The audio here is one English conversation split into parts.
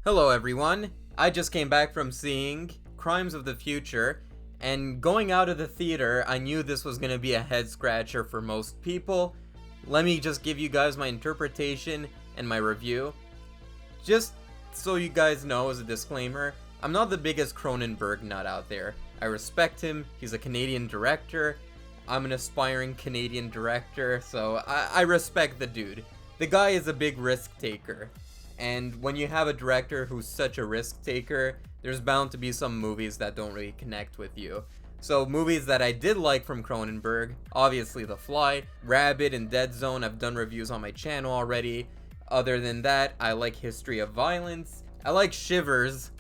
Hello everyone, I just came back from seeing Crimes of the Future, and going out of the theater, I knew this was going to be a head scratcher for most people. Let me just give you guys my interpretation and my review. Just so you guys know, as a disclaimer, I'm not the biggest Cronenberg nut out there. I respect him, he's a Canadian director, I'm an aspiring Canadian director, so I respect the dude. The guy is a big risk taker. And when you have a director who's such a risk taker, there's bound to be some movies that don't really connect with you. So movies that I did like from Cronenberg, obviously The Fly, Rabid, and Dead Zone. I've done reviews on my channel already. Other than that, I like History of Violence. I like Shivers.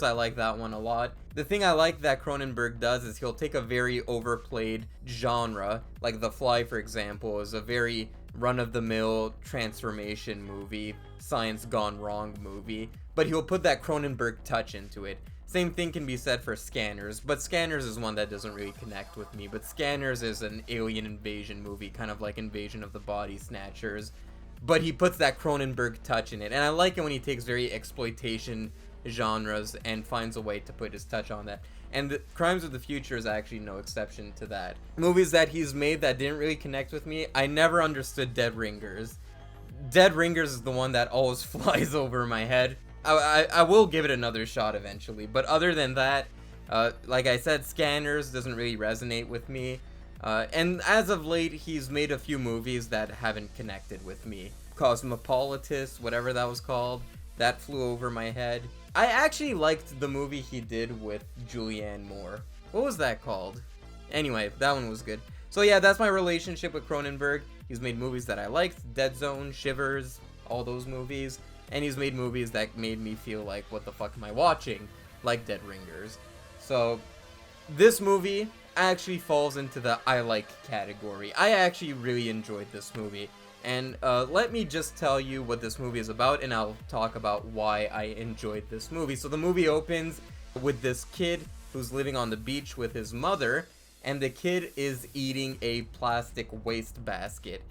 I like that one a lot. The thing I like that Cronenberg does is he'll take a very overplayed genre, like The Fly, for example, is a very run-of-the-mill transformation movie, science gone wrong movie, but he'll put that Cronenberg touch into it. Same thing can be said for Scanners, but Scanners is one that doesn't really connect with me, but Scanners is an alien invasion movie, kind of like Invasion of the Body Snatchers, but he puts that Cronenberg touch in it, and I like it when he takes very exploitation genres and finds a way to put his touch on that. And Crimes of the Future is actually no exception to that. Movies that he's made that didn't really connect with me, I never understood Dead Ringers. Dead Ringers is the one that always flies over my head. I will give it another shot eventually, but other than that, like I said, Scanners doesn't really resonate with me. And as of late, he's made a few movies that haven't connected with me. Cosmopolitus, whatever that was called, that flew over my head. I actually liked the movie he did with Julianne Moore. What was that called? Anyway, that one was good. So yeah, that's my relationship with Cronenberg. He's made movies that I liked, Dead Zone, Shivers, all those movies. And he's made movies that made me feel like, what the fuck am I watching? Like Dead Ringers. So, this movie actually falls into the I like category. I actually really enjoyed this movie. And let me just tell you what this movie is about, and I'll talk about why I enjoyed this movie. So the movie opens with this kid who's living on the beach with his mother, and the kid is eating a plastic waste basket.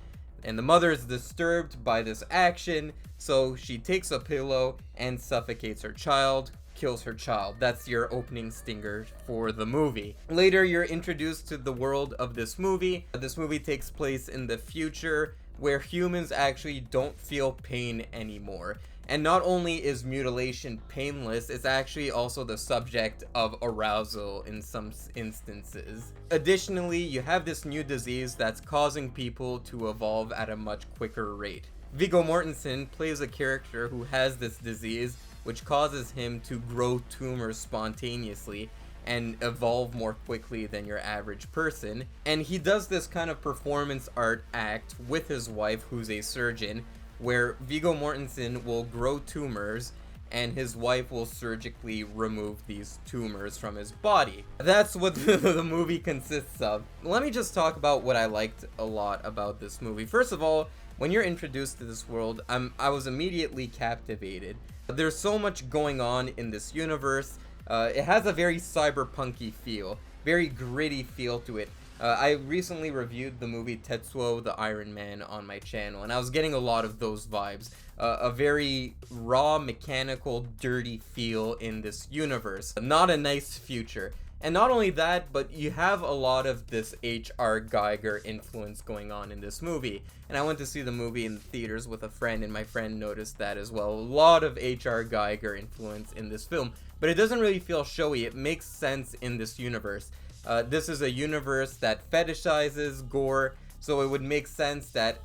And the mother is disturbed by this action, so she takes a pillow and suffocates her child, kills her child. That's your opening stinger for the movie. Later, you're introduced to the world of this movie. This movie takes place in the future, where humans actually don't feel pain anymore. And not only is mutilation painless, it's actually also the subject of arousal in some instances. Additionally, you have this new disease that's causing people to evolve at a much quicker rate. Viggo Mortensen plays a character who has this disease, which causes him to grow tumors spontaneously and evolve more quickly than your average person. And he does this kind of performance art act with his wife, who's a surgeon, where Viggo Mortensen will grow tumors and his wife will surgically remove these tumors from his body. That's what the movie consists of. Let me just talk about what I liked a lot about this movie. First of all, when you're introduced to this world, I was immediately captivated. There's so much going on in this universe. It has a very cyberpunky feel, very gritty feel to it. I recently reviewed the movie Tetsuo the Iron Man on my channel, and I was getting a lot of those vibes. A very raw, mechanical, dirty feel in this universe. Not a nice future. And not only that, but you have a lot of this H.R. Geiger influence going on in this movie. And I went to see the movie in the theaters with a friend, and my friend noticed that as well. A lot of H.R. Geiger influence in this film. But it doesn't really feel showy. It makes sense in this universe. This is a universe that fetishizes gore, so it would make sense that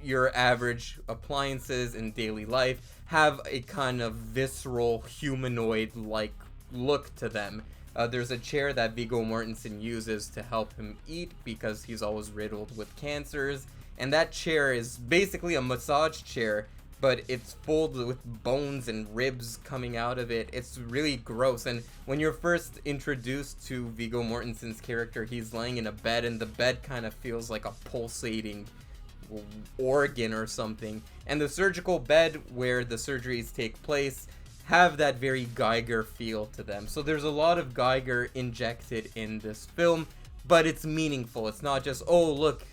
your average appliances in daily life have a kind of visceral, humanoid-like look to them. There's a chair that Viggo Mortensen uses to help him eat because he's always riddled with cancers, and that chair is basically a massage chair, but it's full with bones and ribs coming out of it. It's really gross. And when you're first introduced to Viggo Mortensen's character, he's laying in a bed, and the bed kind of feels like a pulsating organ or something. And the surgical bed where the surgeries take place have that very Geiger feel to them. So there's a lot of Geiger injected in this film, but it's meaningful. It's not just, oh, look,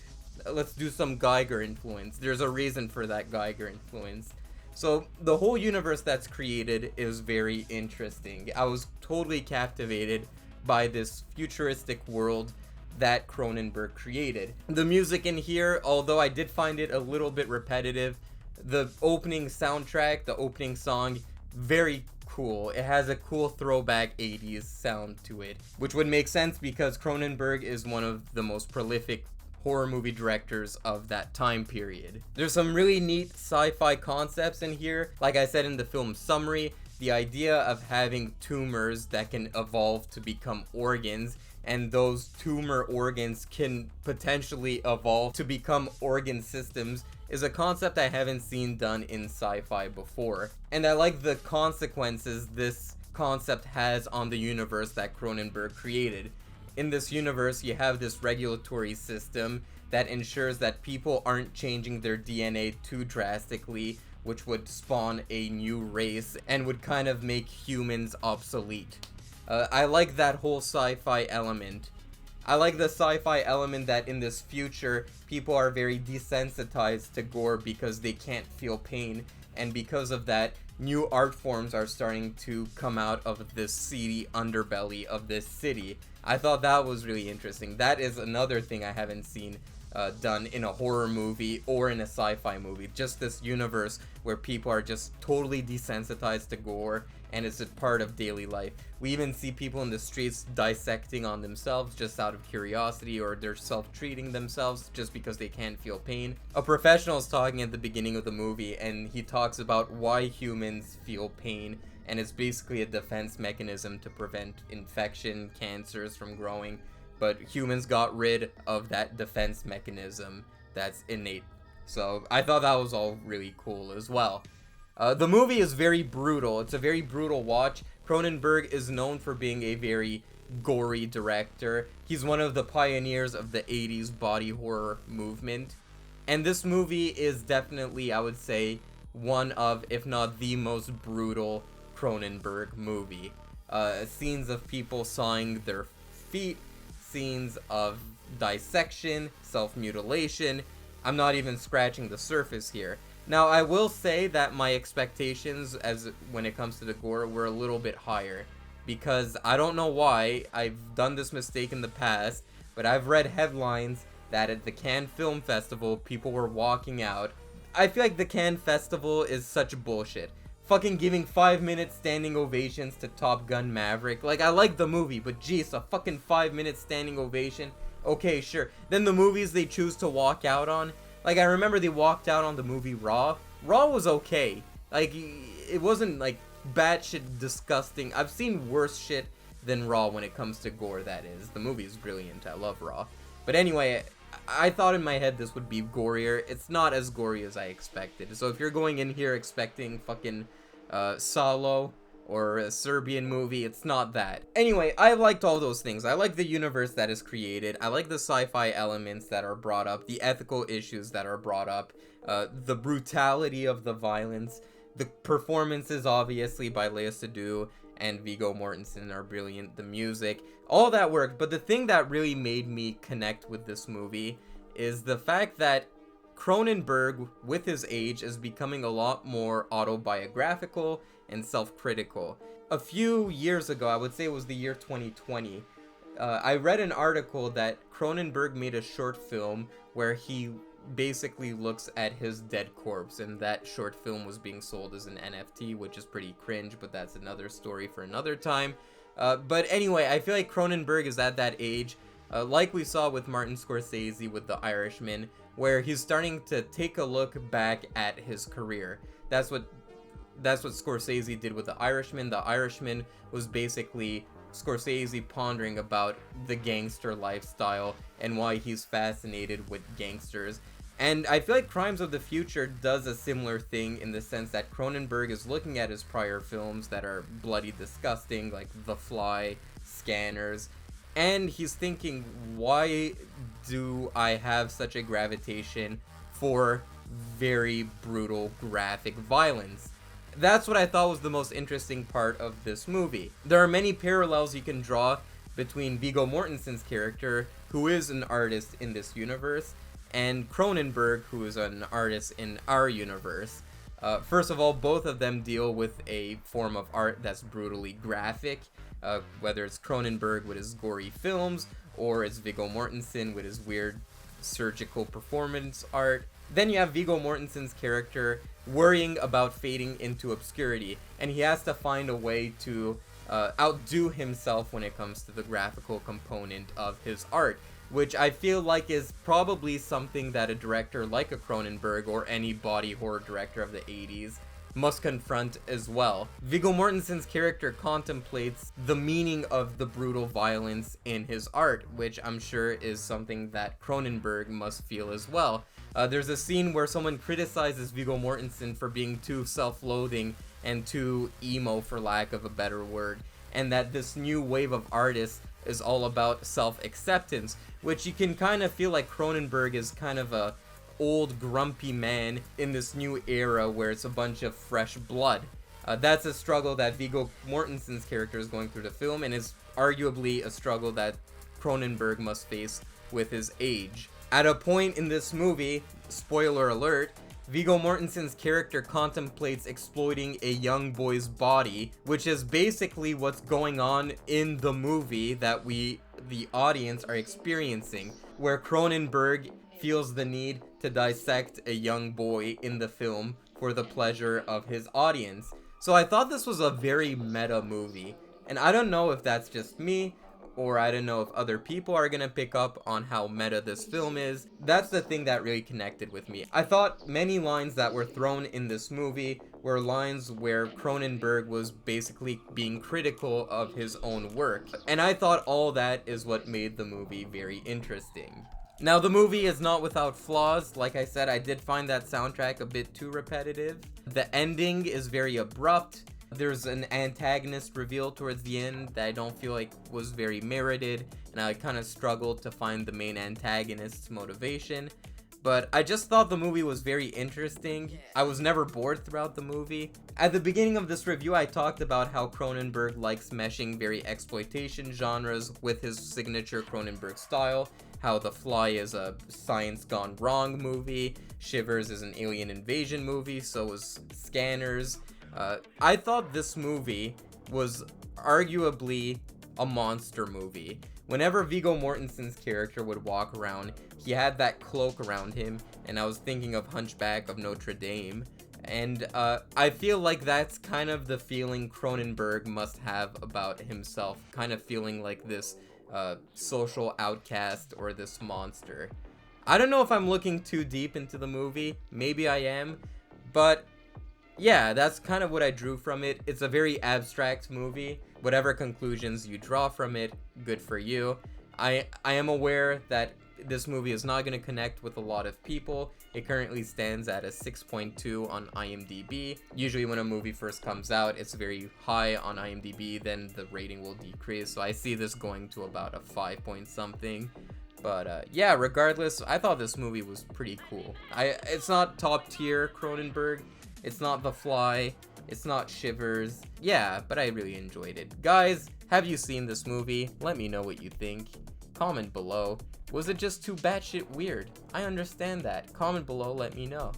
let's do some Geiger influence. There's a reason for that Geiger influence. So the whole universe that's created is very interesting. I was totally captivated by this futuristic world that Cronenberg created. The music in here, although I did find it a little bit repetitive, the opening soundtrack, the opening song, very cool. It has a cool throwback 80s sound to it, which would make sense because Cronenberg is one of the most prolific horror movie directors of that time period. There's some really neat sci-fi concepts in here. Like I said in the film summary, the idea of having tumors that can evolve to become organs, and those tumor organs can potentially evolve to become organ systems, is a concept I haven't seen done in sci-fi before. And I like the consequences this concept has on the universe that Cronenberg created. In this universe, you have this regulatory system that ensures that people aren't changing their DNA too drastically, which would spawn a new race and would kind of make humans obsolete. I like that whole sci-fi element. I like the sci-fi element that in this future, people are very desensitized to gore because they can't feel pain, and because of that, new art forms are starting to come out of this seedy underbelly of this city. I thought that was really interesting. That is another thing I haven't seen done in a horror movie or in a sci-fi movie. Just this universe where people are just totally desensitized to gore and it's a part of daily life. We even see people in the streets dissecting on themselves just out of curiosity, or they're self-treating themselves just because they can't feel pain. A professional is talking at the beginning of the movie, and he talks about why humans feel pain, and it's basically a defense mechanism to prevent infection, cancers from growing. But humans got rid of that defense mechanism that's innate. So I thought that was all really cool as well. The movie is very brutal. It's a very brutal watch. Cronenberg is known for being a very gory director. He's one of the pioneers of the 80s body horror movement. And this movie is definitely, I would say, one of, if not the most brutal Cronenberg movie. Scenes of people sawing their feet, scenes of dissection, self-mutilation. I'm not even scratching the surface here. Now, I will say that my expectations when it comes to the gore were a little bit higher, because I don't know why. I've done this mistake in the past, but I've read headlines that at the Cannes Film Festival, people were walking out. I feel like the Cannes Festival is such bullshit. Fucking giving 5-minute standing ovations to Top Gun Maverick. Like, I like the movie, but jeez, a fucking 5-minute standing ovation? Okay, sure. Then the movies they choose to walk out on. Like, I remember they walked out on the movie Raw. Raw was okay. Like, it wasn't, like, batshit disgusting. I've seen worse shit than Raw when it comes to gore, that is. The movie is brilliant. I love Raw. But anyway, I thought in my head this would be gorier. It's not as gory as I expected. So if you're going in here expecting fucking Salo or a Serbian movie, it's not that. Anyway, I liked all those things. I like the universe that is created. I like the sci-fi elements that are brought up, the ethical issues that are brought up, the brutality of the violence. The performances, obviously, by Lea Seydoux and Viggo Mortensen are brilliant. The music, all that worked. But the thing that really made me connect with this movie is the fact that Cronenberg, with his age, is becoming a lot more autobiographical and self-critical. A few years ago, I would say it was the year 2020, I read an article that Cronenberg made a short film where he basically looks at his dead corpse, and that short film was being sold as an NFT, which is pretty cringe, but that's another story for another time. But anyway, I feel like Cronenberg is at that age, like we saw with Martin Scorsese with The Irishman, where he's starting to take a look back at his career. That's what Scorsese did with The Irishman. The Irishman was basically Scorsese pondering about the gangster lifestyle and why he's fascinated with gangsters. And I feel like Crimes of the Future does a similar thing in the sense that Cronenberg is looking at his prior films that are bloody disgusting, like The Fly, Scanners, and he's thinking, why do I have such a gravitation for very brutal, graphic violence? That's what I thought was the most interesting part of this movie. There are many parallels you can draw between Viggo Mortensen's character, who is an artist in this universe, and Cronenberg, who is an artist in our universe. First of all, both of them deal with a form of art that's brutally graphic, whether it's Cronenberg with his gory films, or it's Viggo Mortensen with his weird surgical performance art. Then you have Viggo Mortensen's character worrying about fading into obscurity, and he has to find a way to outdo himself when it comes to the graphical component of his art, which I feel like is probably something that a director like a Cronenberg or any body horror director of the 80s must confront as well. Viggo Mortensen's character contemplates the meaning of the brutal violence in his art, which I'm sure is something that Cronenberg must feel as well. There's a scene where someone criticizes Viggo Mortensen for being too self-loathing and too emo, for lack of a better word, and that this new wave of artists is all about self-acceptance, which you can kind of feel like Cronenberg is kind of a old grumpy man in this new era where it's a bunch of fresh blood. That's a struggle that Viggo Mortensen's character is going through the film, and is arguably a struggle that Cronenberg must face with his age. At a point in this movie, spoiler alert, Viggo Mortensen's character contemplates exploiting a young boy's body, which is basically what's going on in the movie that we, the audience, are experiencing, where Cronenberg feels the need to dissect a young boy in the film for the pleasure of his audience. So I thought this was a very meta movie, and I don't know if that's just me, or I don't know if other people are gonna pick up on how meta this film is. That's the thing that really connected with me. I thought many lines that were thrown in this movie were lines where Cronenberg was basically being critical of his own work, and I thought all that is what made the movie very interesting. Now, the movie is not without flaws. Like I said, I did find that soundtrack a bit too repetitive. The ending is very abrupt. There's an antagonist reveal towards the end that I don't feel like was very merited, and I kind of struggled to find the main antagonist's motivation. But I just thought the movie was very interesting. I was never bored throughout the movie. At the beginning of this review, I talked about how Cronenberg likes meshing very exploitation genres with his signature Cronenberg style. How The Fly is a science gone wrong movie, Shivers is an alien invasion movie, so is Scanners. I thought this movie was arguably a monster movie. Whenever Viggo Mortensen's character would walk around, he had that cloak around him, and I was thinking of Hunchback of Notre Dame. And I feel like that's kind of the feeling Cronenberg must have about himself, kind of feeling like this social outcast or this monster. I don't know if I'm looking too deep into the movie, maybe I am, but yeah, that's kind of what I drew from it. It's a very abstract movie. Whatever conclusions you draw from it, good for you. I am aware that this movie is not going to connect with a lot of people. It currently stands at a 6.2 on IMDb. Usually when a movie first comes out, it's very high on IMDb, then the rating will decrease. So I see this going to about a 5 point something. But yeah, regardless, I thought this movie was pretty cool. It's not top tier Cronenberg. It's not The Fly. It's not Shivers. Yeah, but I really enjoyed it. Guys, have you seen this movie? Let me know what you think. Comment below. Was it just too batshit weird? I understand that. Comment below, let me know.